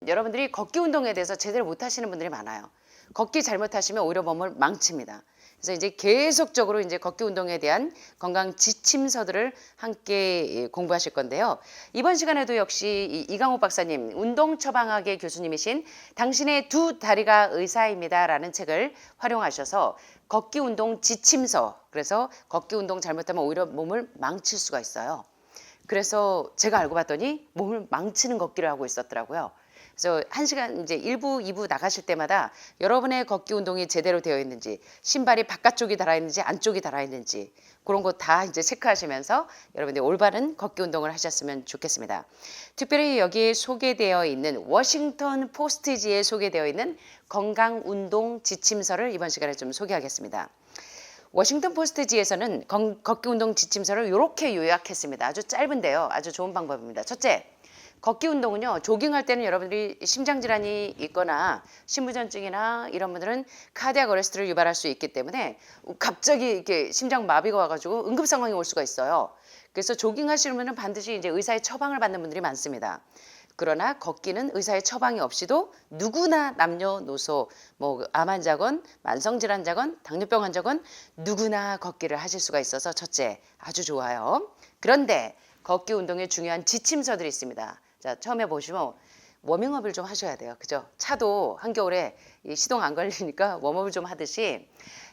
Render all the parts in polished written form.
여러분들이 걷기 운동에 대해서 제대로 못 하시는 분들이 많아요. 걷기 잘못하시면 오히려 몸을 망칩니다. 그래서 이제 계속적으로 이제 걷기 운동에 대한 건강 지침서들을 함께 공부하실 건데요. 이번 시간에도 역시 이강호 박사님, 운동 처방학의 교수님이신 당신의 두 다리가 의사입니다라는 책을 활용하셔서 걷기 운동 지침서, 그래서 걷기 운동 잘못하면 오히려 몸을 망칠 수가 있어요. 그래서 제가 알고 봤더니 몸을 망치는 걷기를 하고 있었더라고요. 그래서 1시간 이제 1부, 2부 나가실 때마다 여러분의 걷기 운동이 제대로 되어 있는지, 신발이 바깥쪽이 달아 있는지 안쪽이 달아 있는지 그런 거 다 이제 체크하시면서 여러분들이 올바른 걷기 운동을 하셨으면 좋겠습니다. 특별히 여기에 소개되어 있는 워싱턴 포스트지에 소개되어 있는 건강 운동 지침서를 이번 시간에 좀 소개하겠습니다. 워싱턴 포스트지에서는 걷기 운동 지침서를 이렇게 요약했습니다. 아주 짧은데요. 아주 좋은 방법입니다. 첫째, 걷기 운동은요, 조깅할 때는 여러분들이 심장질환이 있거나 심부전증이나 이런 분들은 카디악 어레스트를 유발할 수 있기 때문에 갑자기 이렇게 심장 마비가 와가지고 응급 상황이 올 수가 있어요. 그래서 조깅하시는 분은 반드시 이제 의사의 처방을 받는 분들이 많습니다. 그러나 걷기는 의사의 처방이 없이도 누구나 남녀노소, 뭐 암 환자건 만성질환자건 당뇨병 환자건 누구나 걷기를 하실 수가 있어서 첫째, 아주 좋아요. 그런데 걷기 운동에 중요한 지침서들이 있습니다. 자, 처음에 보시면 워밍업을 좀 하셔야 돼요. 그죠? 차도 한겨울에 시동 안 걸리니까 웜업을 좀 하듯이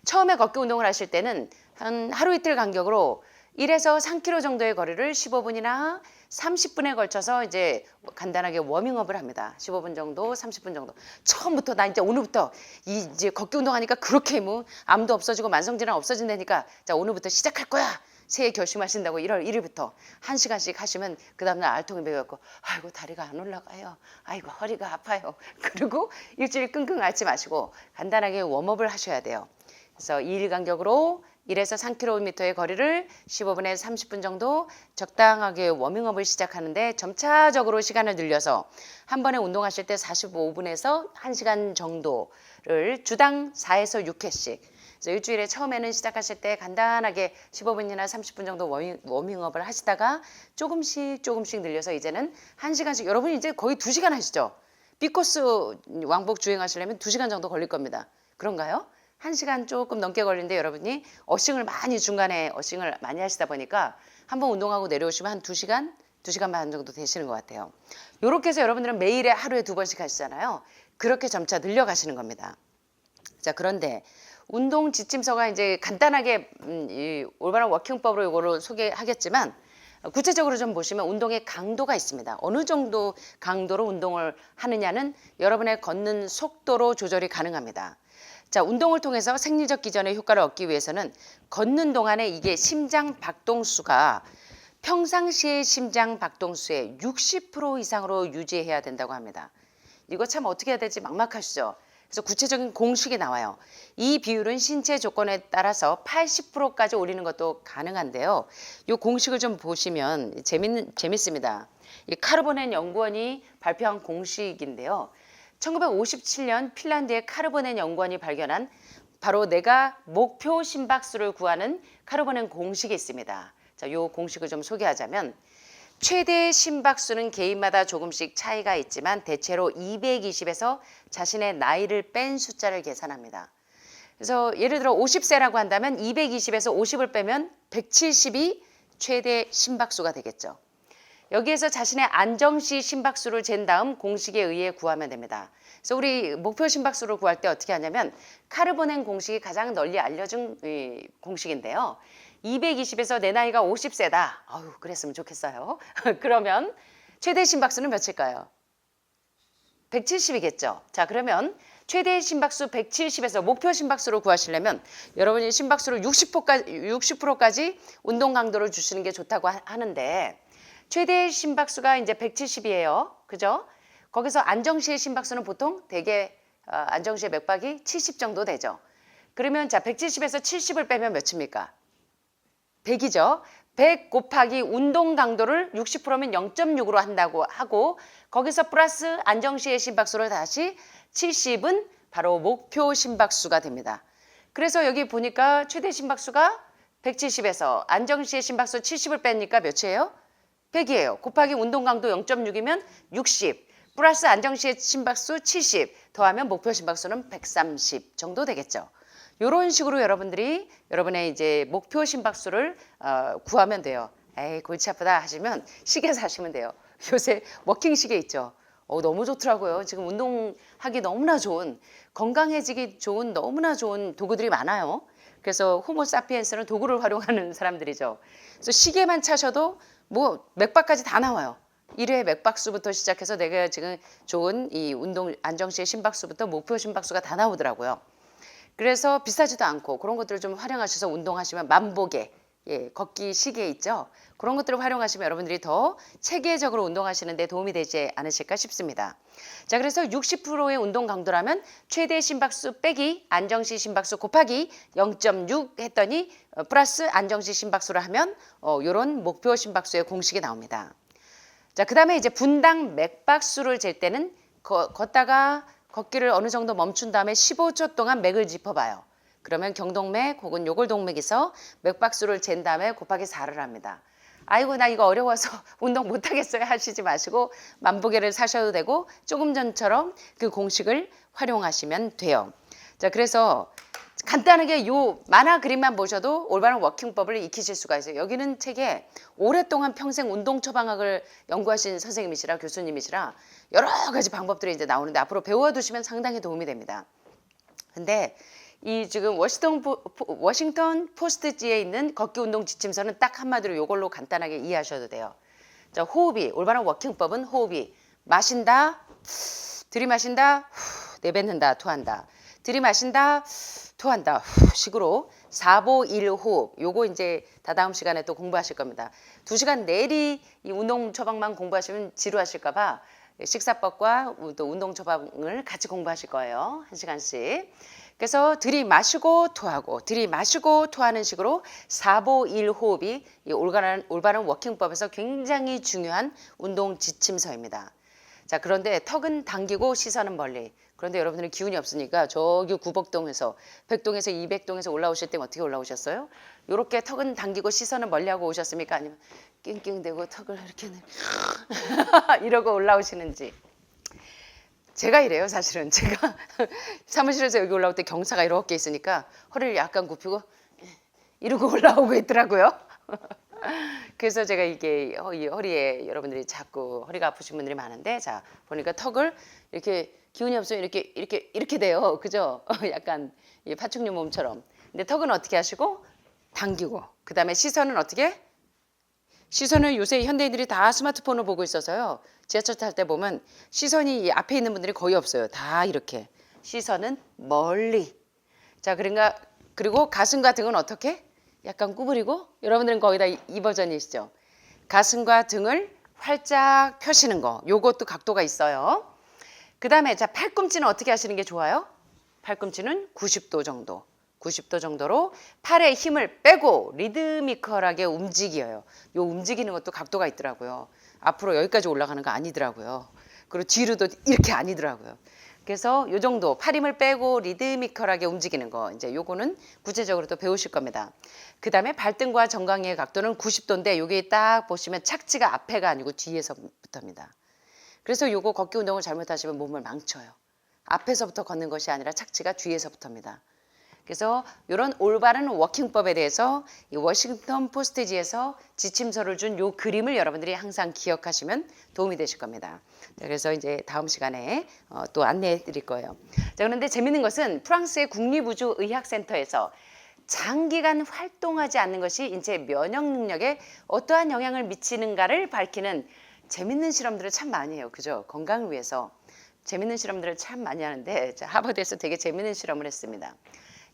처음에 걷기 운동을 하실 때는 한 하루 이틀 간격으로 1에서 3km 정도의 거리를 15분이나 30분에 걸쳐서 이제 간단하게 워밍업을 합니다. 15분 정도, 30분 정도. 처음부터 나 이제 오늘부터 이제 걷기 운동하니까 그렇게 뭐 암도 없어지고 만성질환 없어진다니까 자, 오늘부터 시작할 거야. 새해 결심하신다고 1월 1일부터 1시간씩 하시면 그 다음날 알통이 배갖고 아이고 다리가 안 올라가요. 아이고 허리가 아파요. 그리고 일주일 끙끙 앓지 마시고 간단하게 웜업을 하셔야 돼요. 그래서 2일 간격으로 1에서 3km의 거리를 15분에서 30분 정도 적당하게 워밍업을 시작하는데 점차적으로 시간을 늘려서 한 번에 운동하실 때 45분에서 1시간 정도를 주당 4에서 6회씩 그래서 일주일에 처음에는 시작하실 때 간단하게 15분이나 30분 정도 워밍업을 하시다가 조금씩 늘려서 이제는 1시간씩 여러분이 이제 거의 2시간 하시죠. B코스 왕복 주행하시려면 2시간 정도 걸릴 겁니다. 그런가요? 1시간 조금 넘게 걸리는데 여러분이 중간에 어싱을 많이 하시다 보니까 한번 운동하고 내려오시면 한 2시간, 2시간 반 정도 되시는 것 같아요. 이렇게 해서 여러분들은 매일에 하루에 2번씩 하시잖아요. 그렇게 점차 늘려가시는 겁니다. 자, 그런데 운동 지침서가 이제 간단하게 이 올바른 워킹법으로 이거를 소개하겠지만 구체적으로 좀 보시면 운동의 강도가 있습니다. 어느 정도 강도로 운동을 하느냐는 여러분의 걷는 속도로 조절이 가능합니다. 자, 운동을 통해서 생리적 기전의 효과를 얻기 위해서는 걷는 동안에 이게 심장 박동수가 평상시의 심장 박동수의 60% 이상으로 유지해야 된다고 합니다. 이거 참 어떻게 해야 될지 막막하시죠? 그래서 구체적인 공식이 나와요. 이 비율은 신체 조건에 따라서 80%까지 올리는 것도 가능한데요. 이 공식을 좀 보시면 재밌습니다. 이 카르보넨 연구원이 발표한 공식인데요. 1957년 핀란드의 카르보넨 연구원이 발견한 바로 내가 목표 심박수를 구하는 카르보넨 공식이 있습니다. 자, 이 공식을 좀 소개하자면 최대 심박수는 개인마다 조금씩 차이가 있지만 대체로 220에서 자신의 나이를 뺀 숫자를 계산합니다. 그래서 예를 들어 50세라고 한다면 220에서 50을 빼면 170이 최대 심박수가 되겠죠. 여기에서 자신의 안정시 심박수를 잰 다음 공식에 의해 구하면 됩니다. 그래서 우리 목표 심박수를 구할 때 어떻게 하냐면 카르보넨 공식이 가장 널리 알려진 공식인데요. 220에서 내 나이가 50세다. 아유, 그랬으면 좋겠어요. 그러면 최대 심박수는 몇일까요? 170이겠죠. 자, 그러면 최대 심박수 170에서 목표 심박수를 구하시려면 여러분이 심박수를 60%까지 운동 강도를 주시는 게 좋다고 하는데 최대 심박수가 이제 170이에요. 그죠? 거기서 안정시의 심박수는 보통 대개 안정시의 맥박이 70 정도 되죠. 그러면 자, 170에서 70을 빼면 몇입니까? 100이죠. 100 곱하기 운동 강도를 60%면 0.6으로 한다고 하고 거기서 플러스 안정시의 심박수로 다시 70은 바로 목표 심박수가 됩니다. 그래서 여기 보니까 최대 심박수가 170에서 안정시의 심박수 70을 빼니까 몇이에요? 100이에요. 곱하기 운동 강도 0.6이면 60 플러스 안정시의 심박수 70 더하면 목표 심박수는 130 정도 되겠죠. 이런 식으로 여러분들이 여러분의 이제 목표 심박수를 구하면 돼요. 에이 골치 아프다 하시면 시계 사시면 돼요. 요새 워킹 시계 있죠. 너무 좋더라고요. 지금 운동하기 너무나 좋은 건강해지기 좋은 너무나 좋은 도구들이 많아요. 그래서 호모사피엔스는 도구를 활용하는 사람들이죠. 그래서 시계만 차셔도 뭐 맥박까지 다 나와요. 1회 맥박수부터 시작해서 내가 지금 좋은 이 운동 안정시의 심박수부터 목표 심박수가 다 나오더라고요. 그래서 비싸지도 않고 그런 것들을 좀 활용하셔서 운동하시면 만보계, 걷기 시계 있죠. 그런 것들을 활용하시면 여러분들이 더 체계적으로 운동하시는 데 도움이 되지 않으실까 싶습니다. 자, 그래서 60%의 운동 강도라면 최대 심박수 빼기 안정시 심박수 곱하기 0.6 했더니 플러스 안정시 심박수를 하면 이런 목표 심박수의 공식이 나옵니다. 자, 그 다음에 이제 분당 맥박수를 잴 때는 걷다가 걷기를 어느 정도 멈춘 다음에 15초 동안 맥을 짚어봐요. 그러면 경동맥 혹은 요골동맥에서 맥박수를 잰 다음에 곱하기 4를 합니다. 아이고 나 이거 어려워서 운동 못하겠어요 하시지 마시고 만보계를 사셔도 되고 조금 전처럼 그 공식을 활용하시면 돼요. 자, 그래서 간단하게 요 만화 그림만 보셔도 올바른 워킹법을 익히실 수가 있어요. 여기는 책에 오랫동안 평생 운동 처방학을 연구하신 선생님이시라 교수님이시라 여러 가지 방법들이 이제 나오는데 앞으로 배워두시면 상당히 도움이 됩니다. 근데 이 지금 워싱턴 포스트지에 있는 걷기 운동 지침서는 딱 한마디로 이걸로 간단하게 이해하셔도 돼요. 자, 호흡이 올바른 워킹법은 호흡이 마신다, 들이마신다, 내뱉는다, 토한다. 들이마신다, 토한다, 식으로 4보 1호흡. 요거 이제 다다음 시간에 또 공부하실 겁니다. 2시간 내리 이 운동 처방만 공부하시면 지루하실까봐 식사법과 또 운동 처방을 같이 공부하실 거예요. 1시간씩. 그래서 들이마시고 토하고 들이마시고 토하는 식으로 4보 1호흡이 이 올바른 워킹법에서 굉장히 중요한 운동 지침서입니다. 자, 그런데 턱은 당기고 시선은 멀리. 그런데 여러분들은 기운이 없으니까 저기 구복동에서 백동에서 200동에서 올라오실 때 어떻게 올라오셨어요? 이렇게 턱은 당기고 시선은 멀리하고 오셨습니까? 아니면 낑낑대고 턱을 이렇게 이러고 올라오시는지. 제가 이래요, 사실은. 제가 사무실에서 여기 올라올 때 경사가 이렇게 있으니까 허리를 약간 굽히고 이러고 올라오고 있더라고요. 그래서 제가 이게 허리에 여러분들이 자꾸 허리가 아프신 분들이 많은데, 자 보니까 턱을 이렇게 기운이 없으면 이렇게 돼요, 그죠? 약간 파충류 몸처럼. 근데 턱은 어떻게 하시고 당기고, 그 다음에 시선은 어떻게? 시선을 요새 현대인들이 다 스마트폰을 보고 있어서요. 지하철 탈 때 보면 시선이 앞에 있는 분들이 거의 없어요. 다 이렇게. 시선은 멀리. 자, 그러니까 그리고 가슴과 등은 어떻게? 약간 구부리고, 여러분들은 거의 다 이 버전이시죠. 가슴과 등을 활짝 펴시는 거. 요것도 각도가 있어요. 그 다음에 자, 팔꿈치는 어떻게 하시는 게 좋아요? 팔꿈치는 90도 정도. 90도 정도로 팔에 힘을 빼고 리드미컬하게 움직여요. 요 움직이는 것도 각도가 있더라고요. 앞으로 여기까지 올라가는 거 아니더라고요. 그리고 뒤로도 이렇게 아니더라고요. 그래서 요 정도 팔 힘을 빼고 리드미컬하게 움직이는 거, 이제 요거는 구체적으로 또 배우실 겁니다. 그 다음에 발등과 정강이의 각도는 90도인데 여기 딱 보시면 착지가 앞에가 아니고 뒤에서부터입니다. 그래서 요거 걷기 운동을 잘못하시면 몸을 망쳐요. 앞에서부터 걷는 것이 아니라 착지가 뒤에서부터입니다. 그래서 이런 올바른 워킹법에 대해서 이 워싱턴 포스트지에서 지침서를 준 요 그림을 여러분들이 항상 기억하시면 도움이 되실 겁니다. 자, 그래서 이제 다음 시간에 또 안내해 드릴 거예요. 자, 그런데 재밌는 것은 프랑스의 국립우주의학센터에서 장기간 활동하지 않는 것이 인체 면역 능력에 어떠한 영향을 미치는가를 밝히는 재밌는 실험들을 참 많이 해요. 그죠? 건강을 위해서 재밌는 실험들을 참 많이 하는데, 자, 하버드에서 되게 재밌는 실험을 했습니다.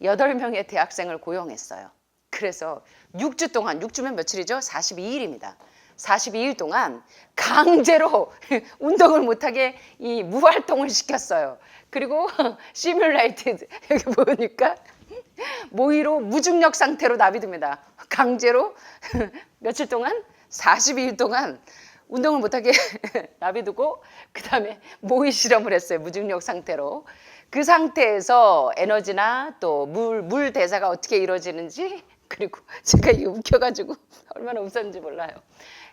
8명의 대학생을 고용했어요. 그래서 6주 동안, 6주면 며칠이죠? 42일입니다. 42일 동안 강제로 운동을 못하게 이 무활동을 시켰어요. 그리고 시뮬레이티드, 여기 보니까 모의로 무중력 상태로 납입됩니다. 강제로 며칠 동안 42일 동안 운동을 못하게 납입두고 그 다음에 모의 실험을 했어요. 무중력 상태로. 그 상태에서 에너지나 또 물 대사가 어떻게 이루어지는지 그리고 제가 이게 웃겨가지고 얼마나 웃었는지 몰라요.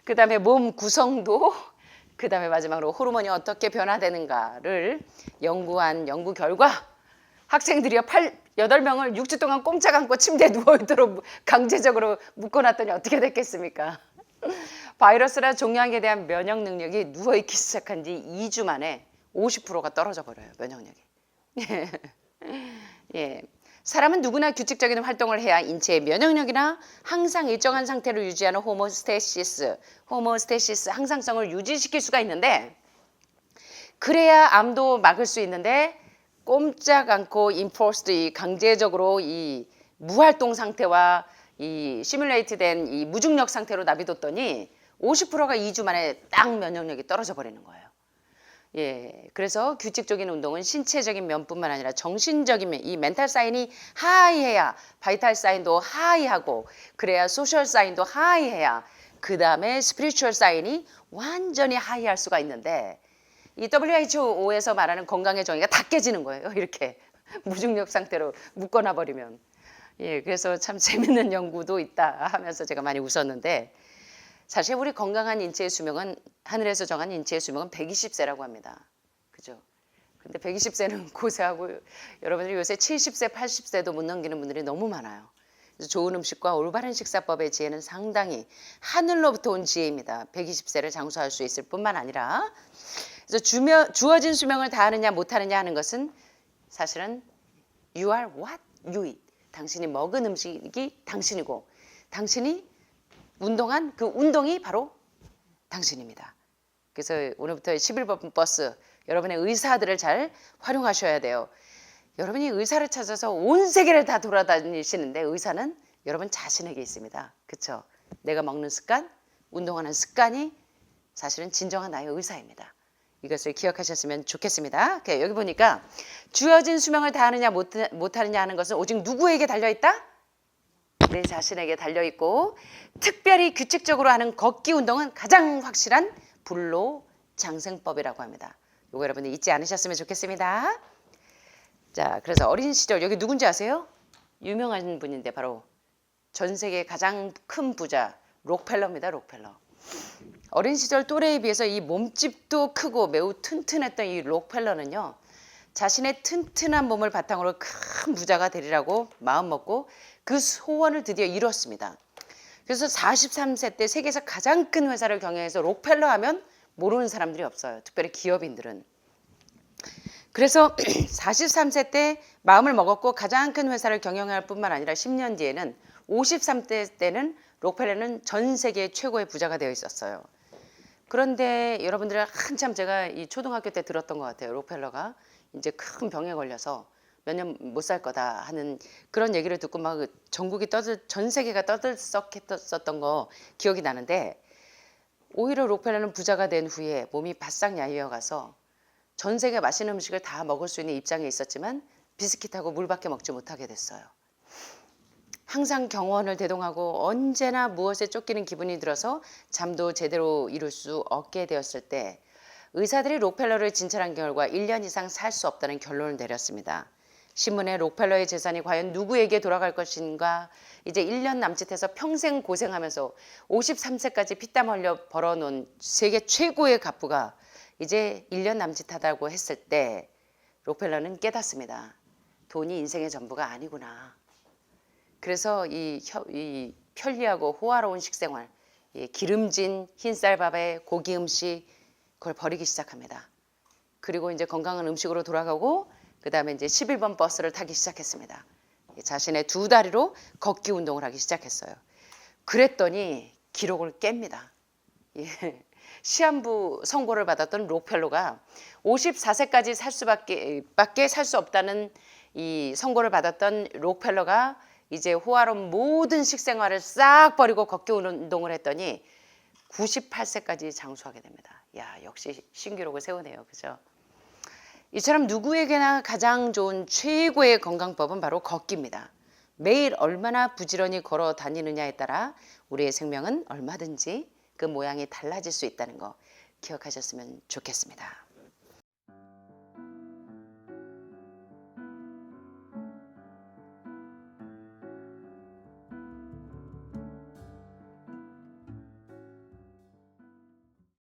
그 다음에 몸 구성도 그 다음에 마지막으로 호르몬이 어떻게 변화되는가를 연구한 연구 결과 학생들이요 8명을 6주 동안 꼼짝 않고 침대에 누워있도록 강제적으로 묶어놨더니 어떻게 됐겠습니까? 바이러스나 종양에 대한 면역 능력이 누워있기 시작한 지 2주 만에 50%가 떨어져 버려요. 면역력이. 예. 사람은 누구나 규칙적인 활동을 해야 인체의 면역력이나 항상 일정한 상태를 유지하는 호모스테시스 항상성을 유지시킬 수가 있는데 그래야 암도 막을 수 있는데 꼼짝 않고 인포스드 강제적으로 이 무활동 상태와 이 시뮬레이트된 이 무중력 상태로 납입뒀더니 50%가 2주 만에 딱 면역력이 떨어져 버리는 거예요. 예, 그래서 규칙적인 운동은 신체적인 면뿐만 아니라 정신적인 면, 이 멘탈 사인이 하이해야 바이탈 사인도 하이하고 그래야 소셜 사인도 하이해야 그 다음에 스피리추얼 사인이 완전히 하이할 수가 있는데 이 WHO에서 말하는 건강의 정의가 다 깨지는 거예요. 이렇게 무중력 상태로 묶어놔 버리면. 예, 그래서 참 재밌는 연구도 있다 하면서 제가 많이 웃었는데 사실 우리 건강한 인체의 수명은 하늘에서 정한 인체의 수명은 120세라고 합니다. 그죠? 근데 120세는 고세하고 여러분들이 요새 70세, 80세도 못 넘기는 분들이 너무 많아요. 그래서 좋은 음식과 올바른 식사법의 지혜는 상당히 하늘로부터 온 지혜입니다. 120세를 장수할 수 있을 뿐만 아니라 그래서 주어진 수명을 다하느냐 못하느냐 하는 것은 사실은 you are what you eat. 당신이 먹은 음식이 당신이고 당신이 운동한 그 운동이 바로 당신입니다. 그래서 오늘부터 11번 버스 여러분의 의사들을 잘 활용하셔야 돼요. 여러분이 의사를 찾아서 온 세계를 다 돌아다니시는데 의사는 여러분 자신에게 있습니다. 그렇죠? 내가 먹는 습관, 운동하는 습관이 사실은 진정한 나의 의사입니다. 이것을 기억하셨으면 좋겠습니다. 여기 보니까 주어진 수명을 다하느냐 못하느냐 하는 것은 오직 누구에게 달려있다? 내 자신에게 달려있고 특별히 규칙적으로 하는 걷기 운동은 가장 확실한 불로장생법이라고 합니다. 이거 여러분들 잊지 않으셨으면 좋겠습니다. 자, 그래서 어린 시절 여기 누군지 아세요? 유명한 분인데 바로 전 세계 가장 큰 부자 록펠러입니다. 록펠러. 어린 시절 또래에 비해서 이 몸집도 크고 매우 튼튼했던 이 록펠러는요. 자신의 튼튼한 몸을 바탕으로 큰 부자가 되리라고 마음먹고 그 소원을 드디어 이뤘습니다. 그래서 43세 때 세계에서 가장 큰 회사를 경영해서 록펠러 하면 모르는 사람들이 없어요. 특별히 기업인들은. 그래서 43세 때 마음을 먹었고 가장 큰 회사를 경영할 뿐만 아니라 10년 뒤에는 53세 때는 록펠러는 전 세계 최고의 부자가 되어 있었어요. 그런데 여러분들은 한참 제가 이 초등학교 때 들었던 것 같아요. 록펠러가 이제 큰 병에 걸려서 몇 년 못 살 거다 하는 그런 얘기를 듣고 막 전 세계가 떠들썩했었던 거 기억이 나는데 오히려 록펠러는 부자가 된 후에 몸이 바싹 야위어가서 전 세계 맛있는 음식을 다 먹을 수 있는 입장에 있었지만 비스킷하고 물밖에 먹지 못하게 됐어요. 항상 경원을 대동하고 언제나 무엇에 쫓기는 기분이 들어서 잠도 제대로 이룰 수 없게 되었을 때 의사들이 록펠러를 진찰한 결과 1년 이상 살 수 없다는 결론을 내렸습니다. 신문에 록펠러의 재산이 과연 누구에게 돌아갈 것인가 이제 1년 남짓해서 평생 고생하면서 53세까지 피땀 흘려 벌어놓은 세계 최고의 갑부가 이제 1년 남짓하다고 했을 때 록펠러는 깨닫습니다. 돈이 인생의 전부가 아니구나. 그래서 이 편리하고 호화로운 식생활, 기름진 흰쌀밥에 고기 음식 그걸 버리기 시작합니다. 그리고 이제 건강한 음식으로 돌아가고 그 다음에 이제 11번 버스를 타기 시작했습니다. 자신의 두 다리로 걷기 운동을 하기 시작했어요. 그랬더니 기록을 깹니다. 시한부 선고를 받았던 록펠러가 54세까지 살 수밖에 살 수 없다는 이 선고를 받았던 록펠러가 이제 호화로운 모든 식생활을 싹 버리고 걷기 운동을 했더니 98세까지 장수하게 됩니다. 야, 역시 신기록을 세우네요. 그죠? 이처럼 누구에게나 가장 좋은 최고의 건강법은 바로 걷기입니다. 매일 얼마나 부지런히 걸어 다니느냐에 따라 우리의 생명은 얼마든지 그 모양이 달라질 수 있다는 거 기억하셨으면 좋겠습니다.